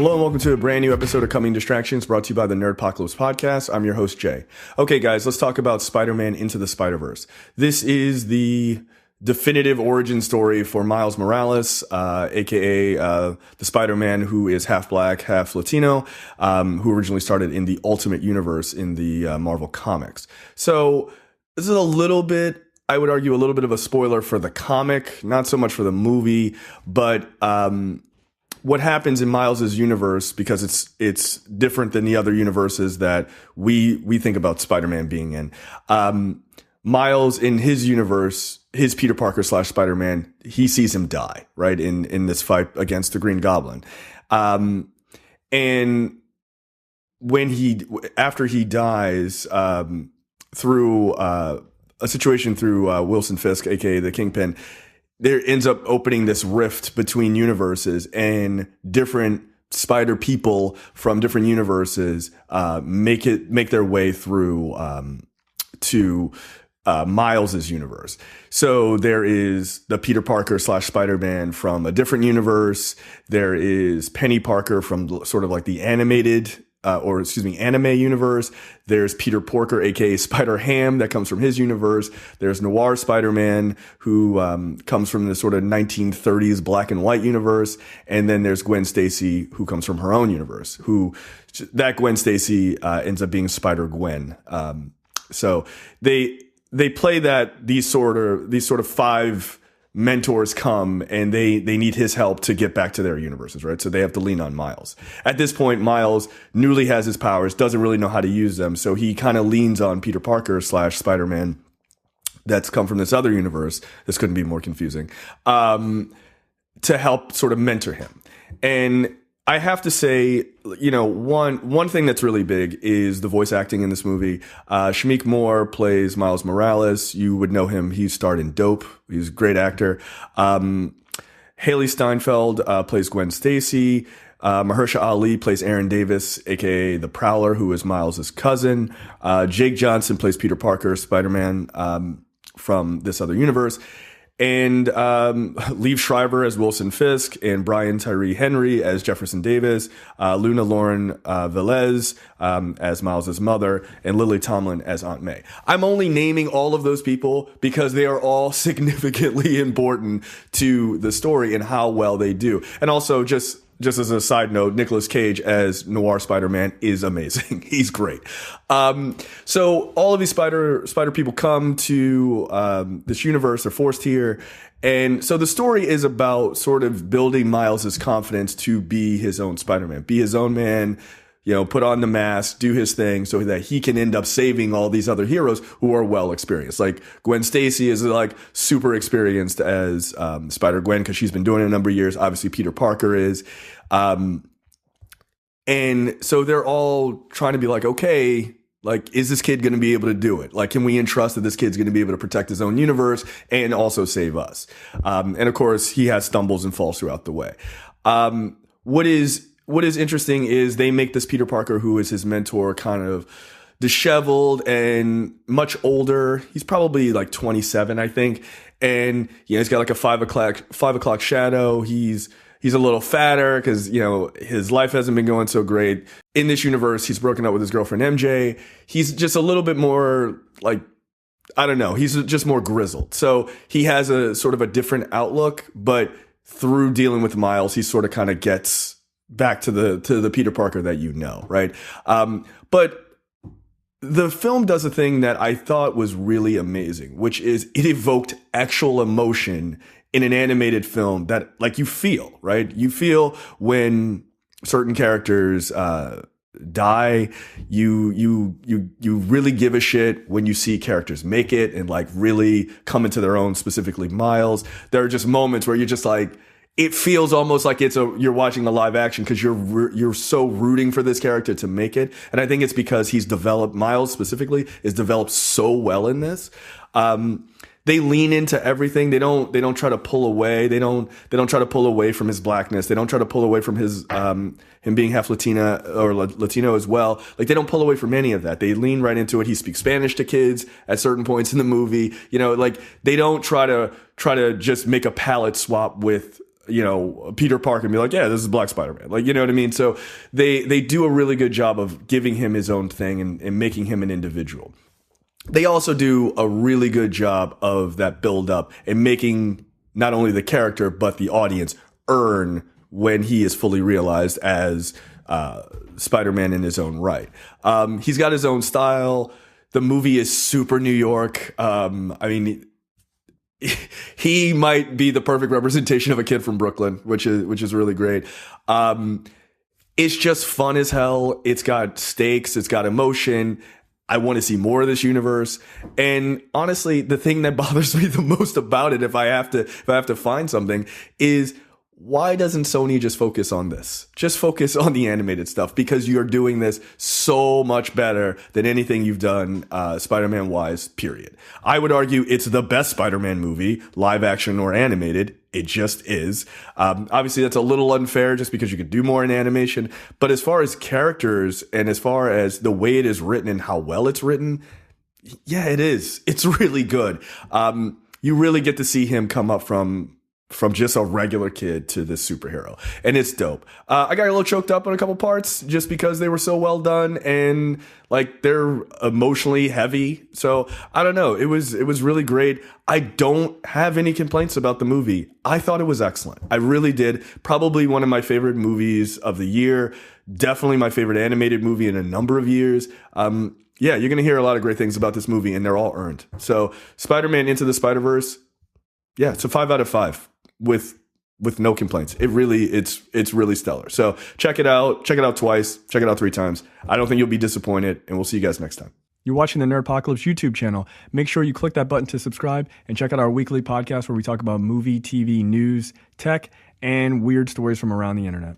Hello and welcome to a brand new episode of Coming Distractions, brought to you by the Nerdpocalypse podcast. I'm your host, Jay. Okay, guys, let's talk about Spider-Man Into the Spiderverse. This is the definitive origin story for Miles Morales, aka the Spider-Man who is half black, half Latino, who originally started in the Ultimate Universe in the Marvel Comics. So this is a little bit, I would argue, a little bit of a spoiler for the comic, not so much for the movie, but what happens in Miles's universe, because it's different than the other universes that we think about Spider-Man being in. Miles, in his universe, his Peter Parker / Spider-Man, he sees him die, right, in this fight against the Green Goblin. And after he dies, through a situation through Wilson Fisk, aka the Kingpin, there ends up opening this rift between universes, and different spider people from different universes make their way through to Miles's universe. So there is the Peter Parker / Spider-Man from a different universe. There is Penny Parker from sort of like the anime universe. There's Peter Porker, aka Spider-Ham, that comes from his universe. There's Noir Spider-Man, who comes from the sort of 1930s black and white universe. And then there's Gwen Stacy, who comes from her own universe, that Gwen Stacy ends up being Spider-Gwen. So they play that these sort of five mentors come and they need his help to get back to their universes, right? So they have to lean on Miles. At this point, Miles newly has his powers, doesn't really know how to use them. So he kind of leans on Peter Parker / Spider-Man that's come from this other universe. This couldn't be more confusing, to help sort of mentor him. And I have to say, one thing that's really big is the voice acting in this movie. Shameik Moore plays Miles Morales. You would know him. He starred in Dope. He's a great actor. Haley Steinfeld plays Gwen Stacy. Mahershala Ali plays Aaron Davis, aka the Prowler, who is Miles's cousin. Jake Johnson plays Peter Parker, Spider-Man, from this other universe. And Liev Schreiber as Wilson Fisk, and Brian Tyree Henry as Jefferson Davis, Luna Lauren Velez as Miles's mother, and Lily Tomlin as Aunt May. I'm only naming all of those people because they are all significantly important to the story and how well they do. And also, just as a side note, Nicolas Cage as Noir Spider-Man is amazing. He's great. So all of these spider people come to this universe. They're forced here. And so the story is about sort of building Miles's confidence to be his own Spider-Man, be his own man, put on the mask, do his thing so that he can end up saving all these other heroes who are well experienced. Like Gwen Stacy is like super experienced as Spider-Gwen because she's been doing it a number of years. Obviously, Peter Parker is. And so they're all trying to be like, okay, like, is this kid going to be able to do it? Like, can we entrust that this kid's going to be able to protect his own universe and also save us? And of course, he has stumbles and falls throughout the way. What is interesting is they make this Peter Parker, who is his mentor, kind of disheveled and much older. He's probably like 27, I think. And, he's got like a 5 o'clock shadow. He's a little fatter because, his life hasn't been going so great. In this universe, he's broken up with his girlfriend, MJ. He's just a little bit more like, I don't know. He's just more grizzled. So he has a sort of a different outlook, but through dealing with Miles, he sort of kind of gets back to the Peter Parker that right? But the film does a thing that I thought was really amazing, which is it evoked actual emotion in an animated film that, like, you feel, right? You feel when certain characters die. You really give a shit when you see characters make it and like really come into their own, specifically Miles. There are just moments where you're just like, it feels almost like you're watching a live action because you're so rooting for this character to make it. And I think it's because Miles specifically is developed so well in this. They lean into everything. They don't try to pull away. They don't try to pull away from his blackness. They don't try to pull away from his him being half Latina or Latino as well. Like, they don't pull away from any of that. They lean right into it. He speaks Spanish to kids at certain points in the movie. Like, they don't try to just make a palette swap with Peter Parker and be like, yeah, this is Black Spider-Man. Like, you know what I mean? So they do a really good job of giving him his own thing and making him an individual. They also do a really good job of that build up and making not only the character, but the audience earn when he is fully realized as Spider-Man in his own right. He's got his own style. The movie is super New York. He might be the perfect representation of a kid from Brooklyn, which is really great. It's just fun as hell. It's got stakes. It's got emotion. I want to see more of this universe. And honestly, the thing that bothers me the most about it, if I have to find something, is why doesn't Sony just focus on this? Just focus on the animated stuff, because you're doing this so much better than anything you've done Spider-Man wise, period. I would argue it's the best Spider-Man movie, live action or animated. It just is. Obviously, that's a little unfair just because you could do more in animation. But as far as characters and as far as the way it is written and how well it's written, yeah, it is. It's really good. You really get to see him come up from just a regular kid to this superhero. And it's dope. I got a little choked up on a couple parts just because they were so well done and like they're emotionally heavy. So I don't know. It was really great. I don't have any complaints about the movie. I thought it was excellent. I really did. Probably one of my favorite movies of the year. Definitely my favorite animated movie in a number of years. Yeah, you're going to hear a lot of great things about this movie and they're all earned. So Spider-Man Into the Spiderverse. Yeah, it's a 5 out of 5. With no complaints. It's really stellar. So check it out. Check it out twice. Check it out 3 times. I don't think you'll be disappointed, and we'll see you guys next time. You're watching the Nerdpocalypse YouTube channel. Make sure you click that button to subscribe and check out our weekly podcast where we talk about movie, TV, news, tech, and weird stories from around the internet.